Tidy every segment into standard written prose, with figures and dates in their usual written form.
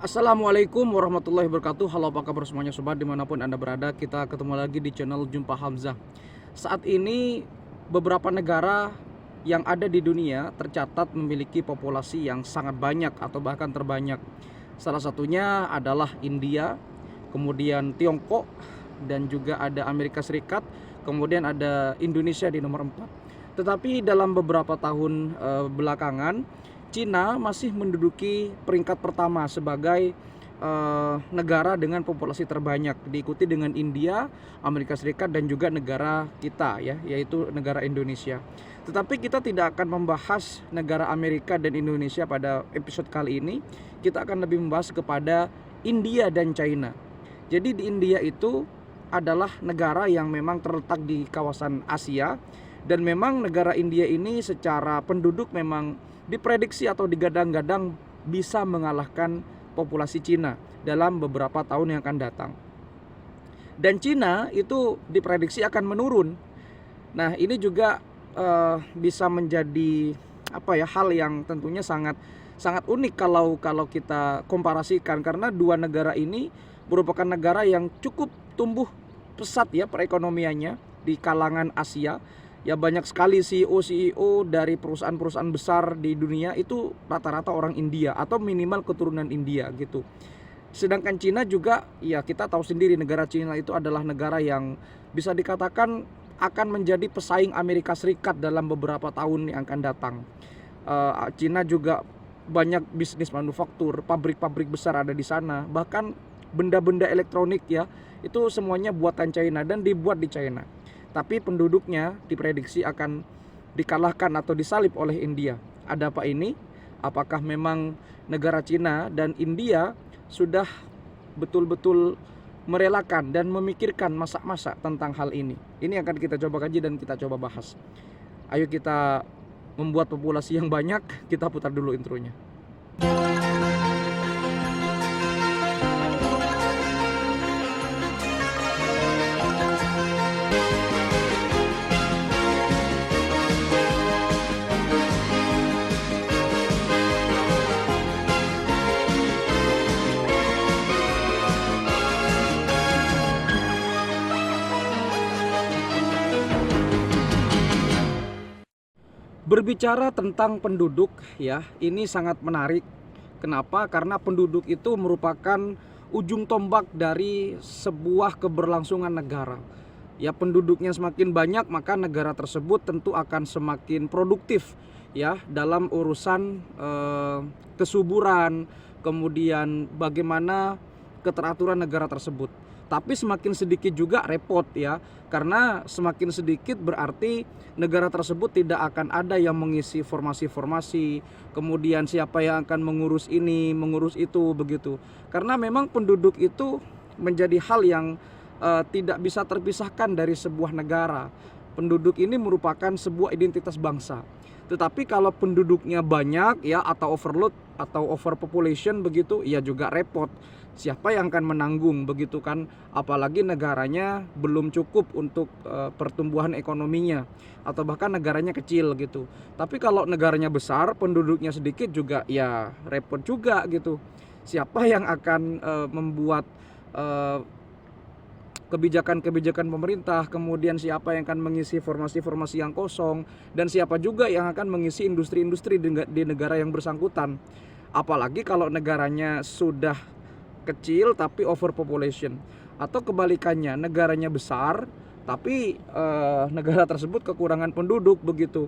Assalamualaikum warahmatullahi wabarakatuh. Halo, apa kabar semuanya sobat dimanapun Anda berada. Kita ketemu lagi di channel Jumpa Hamzah. Saat ini beberapa negara yang ada di dunia tercatat memiliki populasi yang sangat banyak atau bahkan terbanyak. Salah satunya adalah India, kemudian Tiongkok, dan juga ada Amerika Serikat, kemudian ada Indonesia di nomor 4. Tetapi dalam beberapa tahun belakangan, Cina masih menduduki peringkat pertama sebagai negara dengan populasi terbanyak, diikuti dengan India, Amerika Serikat, dan juga negara kita ya, yaitu negara Indonesia. Tetapi kita tidak akan membahas negara Amerika dan Indonesia pada episode kali ini. Kita akan lebih membahas kepada India dan China. Jadi di India itu adalah negara yang memang terletak di kawasan Asia, dan memang negara India ini secara penduduk memang diprediksi atau digadang-gadang bisa mengalahkan populasi Cina dalam beberapa tahun yang akan datang. Dan Cina itu diprediksi akan menurun. Nah, ini juga bisa menjadi hal yang tentunya sangat unik kalau kita komparasikan, karena dua negara ini merupakan negara yang cukup tumbuh pesat ya perekonomiannya di kalangan Asia. Ya, banyak sekali CEO dari perusahaan-perusahaan besar di dunia itu rata-rata orang India atau minimal keturunan India gitu. Sedangkan Cina juga, ya kita tahu sendiri negara Cina itu adalah negara yang bisa dikatakan akan menjadi pesaing Amerika Serikat dalam beberapa tahun yang akan datang. Cina juga banyak bisnis manufaktur, pabrik-pabrik besar ada di sana. Bahkan benda-benda elektronik ya, itu semuanya buatan China dan dibuat di China. Tapi penduduknya diprediksi akan dikalahkan atau disalip oleh India. Ada apa ini? Apakah memang negara Cina dan India sudah betul-betul merelakan dan memikirkan masak-masak tentang hal ini? Ini akan kita coba kaji dan kita coba bahas. Ayo kita membuat populasi yang banyak. Kita putar dulu intronya. Berbicara tentang penduduk ya, ini sangat menarik. Kenapa? Karena penduduk itu merupakan ujung tombak dari sebuah keberlangsungan negara. Ya, penduduknya semakin banyak, maka negara tersebut tentu akan semakin produktif ya dalam urusan kesuburan, kemudian bagaimana keteraturan negara tersebut. Tapi semakin sedikit juga repot ya, karena semakin sedikit berarti negara tersebut tidak akan ada yang mengisi formasi-formasi, kemudian siapa yang akan mengurus ini, mengurus itu begitu. Karena memang penduduk itu menjadi hal yang tidak bisa terpisahkan dari sebuah negara. Penduduk ini merupakan sebuah identitas bangsa. Tetapi kalau penduduknya banyak ya, atau overload atau overpopulation begitu, ya juga repot. Siapa yang akan menanggung begitu kan? Apalagi negaranya belum cukup untuk pertumbuhan ekonominya, atau bahkan negaranya kecil gitu. Tapi kalau negaranya besar, penduduknya sedikit juga ya repot juga gitu. Siapa yang akan membuat kebijakan-kebijakan pemerintah, kemudian siapa yang akan mengisi formasi-formasi yang kosong, dan siapa juga yang akan mengisi industri-industri di negara yang bersangkutan. Apalagi kalau negaranya sudah kecil tapi overpopulation, atau kebalikannya negaranya besar tapi negara tersebut kekurangan penduduk begitu.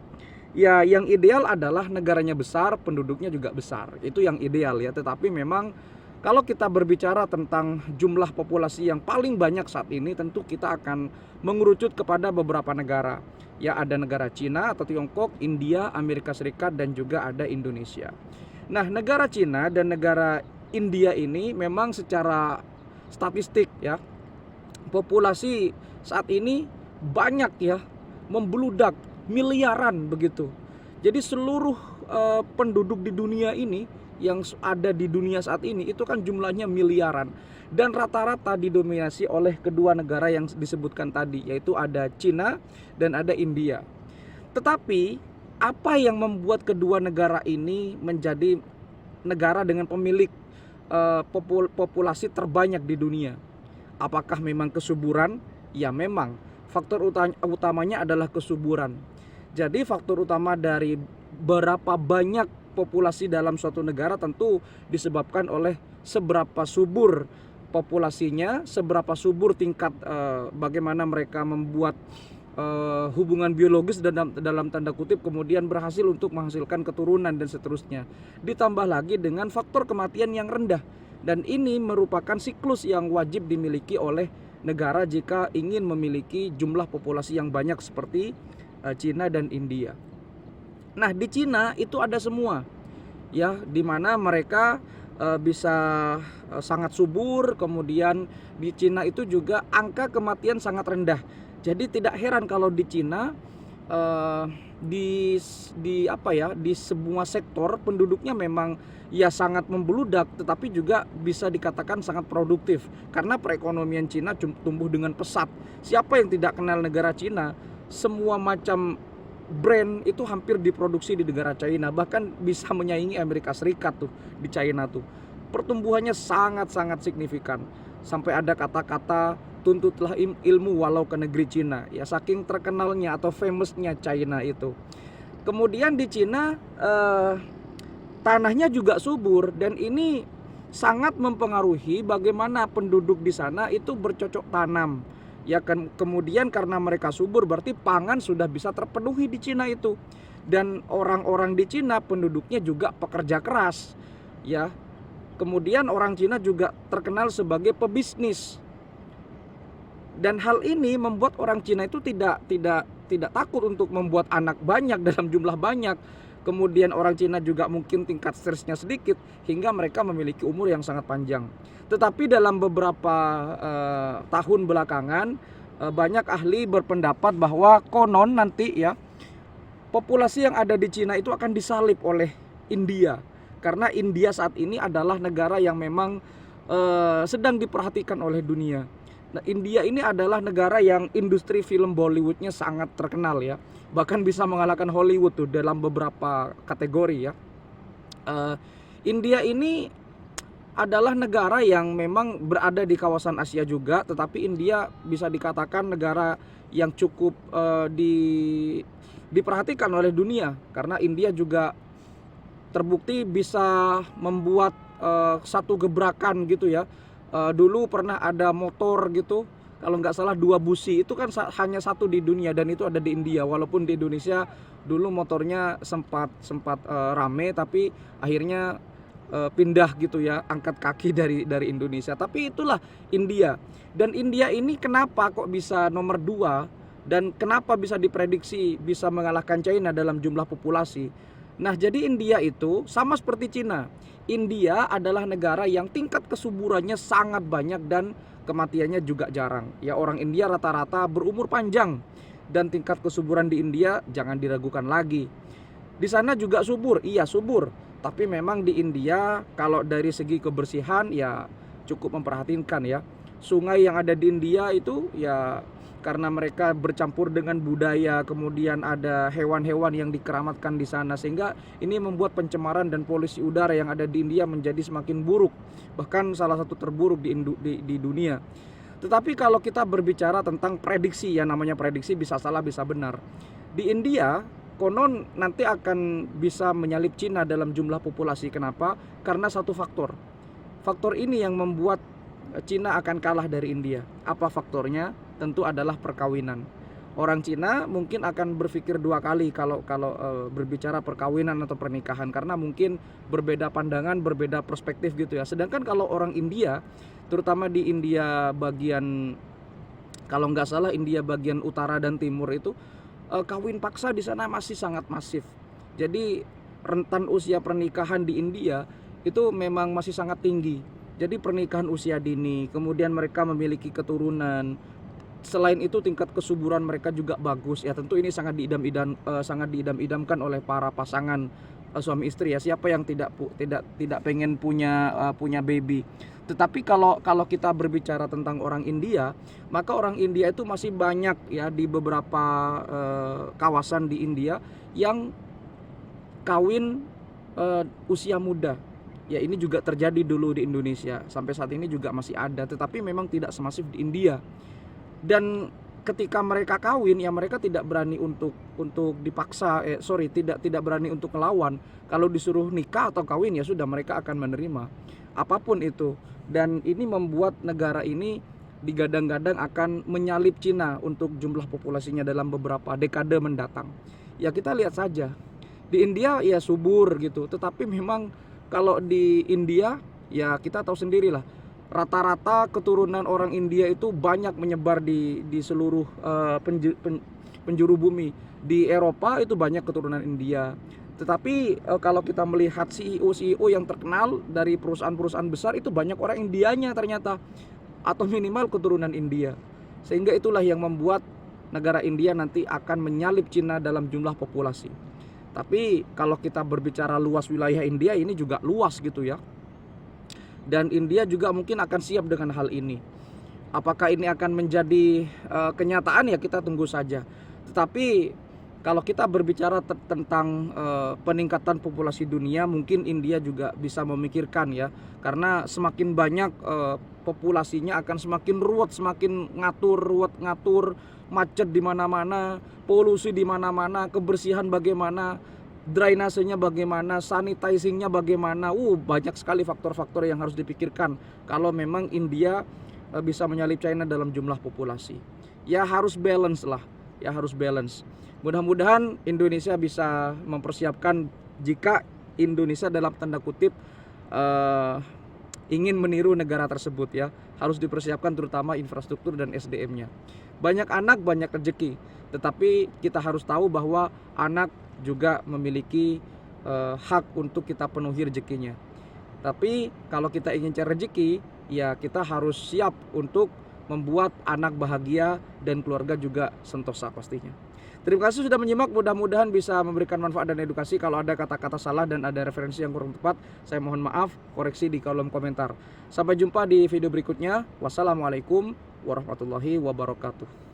Ya, yang ideal adalah negaranya besar, penduduknya juga besar. Itu yang ideal ya, tetapi memang kalau kita berbicara tentang jumlah populasi yang paling banyak saat ini, tentu kita akan mengerucut kepada beberapa negara. Ya, ada negara Cina atau Tiongkok, India, Amerika Serikat, dan juga ada Indonesia. Nah, negara Cina dan negara India ini memang secara statistik ya, populasi saat ini banyak ya, membludak miliaran begitu. Jadi seluruh penduduk di dunia ini yang ada di dunia saat ini itu kan jumlahnya miliaran, dan rata-rata didominasi oleh kedua negara yang disebutkan tadi, yaitu ada Cina dan ada India. Tetapi apa yang membuat kedua negara ini menjadi negara dengan pemilik populasi terbanyak di dunia. Apakah memang kesuburan? Ya memang. Faktor utamanya adalah kesuburan. Jadi faktor utama dari berapa banyak populasi dalam suatu negara tentu disebabkan oleh seberapa subur populasinya, seberapa subur tingkat bagaimana mereka membuat hubungan biologis dalam tanda kutip, kemudian berhasil untuk menghasilkan keturunan dan seterusnya. Ditambah lagi dengan faktor kematian yang rendah, dan ini merupakan siklus yang wajib dimiliki oleh negara jika ingin memiliki jumlah populasi yang banyak seperti Cina dan India. Nah, di Cina itu ada semua, ya, di mana mereka bisa sangat subur. Kemudian di Cina itu juga angka kematian sangat rendah. Jadi tidak heran kalau di Cina di semua sektor penduduknya memang ya sangat membeludak, tetapi juga bisa dikatakan sangat produktif karena perekonomian Cina tumbuh dengan pesat. Siapa yang tidak kenal negara Cina? Semua macam brand itu hampir diproduksi di negara China, bahkan bisa menyaingi Amerika Serikat tuh di China tuh. Pertumbuhannya sangat-sangat signifikan. Sampai ada kata-kata tuntutlah ilmu walau ke negeri Cina, ya saking terkenalnya atau famousnya China itu. Kemudian di Cina tanahnya juga subur, dan ini sangat mempengaruhi bagaimana penduduk di sana itu bercocok tanam. Ya kan, kemudian karena mereka subur berarti pangan sudah bisa terpenuhi di Cina itu. Dan orang-orang di Cina penduduknya juga pekerja keras, ya. Kemudian orang Cina juga terkenal sebagai pebisnis. Dan hal ini membuat orang Cina itu tidak takut untuk membuat anak banyak dalam jumlah banyak. Kemudian orang Cina juga mungkin tingkat stresnya sedikit hingga mereka memiliki umur yang sangat panjang. Tetapi dalam beberapa tahun belakangan banyak ahli berpendapat bahwa konon nanti ya populasi yang ada di Cina itu akan disalip oleh India. Karena India saat ini adalah negara yang memang sedang diperhatikan oleh dunia. Nah, India ini adalah negara yang industri film Bollywoodnya sangat terkenal ya. Bahkan bisa mengalahkan Hollywood tuh dalam beberapa kategori ya. India ini adalah negara yang memang berada di kawasan Asia juga, tetapi India bisa dikatakan negara yang cukup diperhatikan oleh dunia, karena India juga terbukti bisa membuat satu gebrakan gitu ya. Dulu pernah ada motor gitu, kalau nggak salah 2 busi, itu kan hanya satu di dunia dan itu ada di India. Walaupun di Indonesia dulu motornya sempat rame, tapi akhirnya pindah gitu ya, angkat kaki dari Indonesia. Tapi itulah India. Dan India ini kenapa kok bisa nomor 2 dan kenapa bisa diprediksi bisa mengalahkan China dalam jumlah populasi? Nah, jadi India itu sama seperti Cina. India adalah negara yang tingkat kesuburannya sangat banyak dan kematiannya juga jarang. Ya, orang India rata-rata berumur panjang dan tingkat kesuburan di India jangan diragukan lagi. Di sana juga subur, iya subur. Tapi memang di India kalau dari segi kebersihan ya cukup memperhatinkan ya. Sungai yang ada di India itu ya karena mereka bercampur dengan budaya, kemudian ada hewan-hewan yang dikeramatkan di sana, sehingga ini membuat pencemaran dan polusi udara yang ada di India menjadi semakin buruk, bahkan salah satu terburuk di dunia. Tetapi kalau kita berbicara tentang prediksi, ya namanya prediksi bisa salah bisa benar. Di India konon nanti akan bisa menyalip Cina dalam jumlah populasi. Kenapa? Karena satu faktor. Faktor ini yang membuat Cina akan kalah dari India. Apa faktornya? Tentu adalah perkawinan. Orang Cina mungkin akan berpikir 2 kali kalau berbicara perkawinan atau pernikahan, karena mungkin berbeda pandangan, berbeda perspektif gitu ya. Sedangkan kalau orang India, terutama di India bagian, kalau nggak salah India bagian utara dan timur itu, kawin paksa di sana masih sangat masif. Jadi rentan usia pernikahan di India itu memang masih sangat tinggi. Jadi pernikahan usia dini, kemudian mereka memiliki keturunan. Selain itu tingkat kesuburan mereka juga bagus. Ya tentu ini sangat diidam-idamkan oleh para pasangan suami istri ya. Siapa yang tidak pengen punya baby. Tetapi kalau kita berbicara tentang orang India, maka orang India itu masih banyak ya di beberapa kawasan di India yang kawin usia muda. Ya ini juga terjadi dulu di Indonesia, sampai saat ini juga masih ada, tetapi memang tidak semasif di India. Dan ketika mereka kawin, ya mereka tidak berani untuk dipaksa, tidak berani untuk melawan. Kalau disuruh nikah atau kawin, ya sudah, mereka akan menerima apapun itu. Dan ini membuat negara ini digadang-gadang akan menyalip Cina untuk jumlah populasinya dalam beberapa dekade mendatang. Ya kita lihat saja, di India ya subur gitu, tetapi memang kalau di India ya kita tahu sendirilah, rata-rata keturunan orang India itu banyak menyebar di seluruh penjuru bumi. Di Eropa itu banyak keturunan India. Tetapi kalau kita melihat CEO yang terkenal dari perusahaan-perusahaan besar, itu banyak orang Indianya ternyata, atau minimal keturunan India. Sehingga itulah yang membuat negara India nanti akan menyalip Cina dalam jumlah populasi. Tapi kalau kita berbicara luas wilayah India, ini juga luas gitu ya. Dan India juga mungkin akan siap dengan hal ini. Apakah ini akan menjadi kenyataan, ya kita tunggu saja. Tetapi kalau kita berbicara tentang peningkatan populasi dunia, mungkin India juga bisa memikirkan ya. Karena semakin banyak populasinya akan semakin ruwet, semakin ngatur, macet di mana-mana, polusi di mana-mana, kebersihan bagaimana, drainasenya bagaimana, sanitizingnya bagaimana. Banyak sekali faktor-faktor yang harus dipikirkan kalau memang India bisa menyalip China dalam jumlah populasi. Ya harus balance lah, ya harus balance. Mudah-mudahan Indonesia bisa mempersiapkan jika Indonesia dalam tanda kutip ingin meniru negara tersebut ya. Harus dipersiapkan terutama infrastruktur dan SDM-nya. Banyak anak, banyak rezeki. Tetapi kita harus tahu bahwa anak juga memiliki hak untuk kita penuhi rezekinya. Tapi kalau kita ingin cari rezeki, ya kita harus siap untuk membuat anak bahagia dan keluarga juga sentosa pastinya. Terima kasih sudah menyimak, mudah-mudahan bisa memberikan manfaat dan edukasi. Kalau ada kata-kata salah dan ada referensi yang kurang tepat, saya mohon maaf, koreksi di kolom komentar. Sampai jumpa di video berikutnya. Wassalamualaikum warahmatullahi wabarakatuh.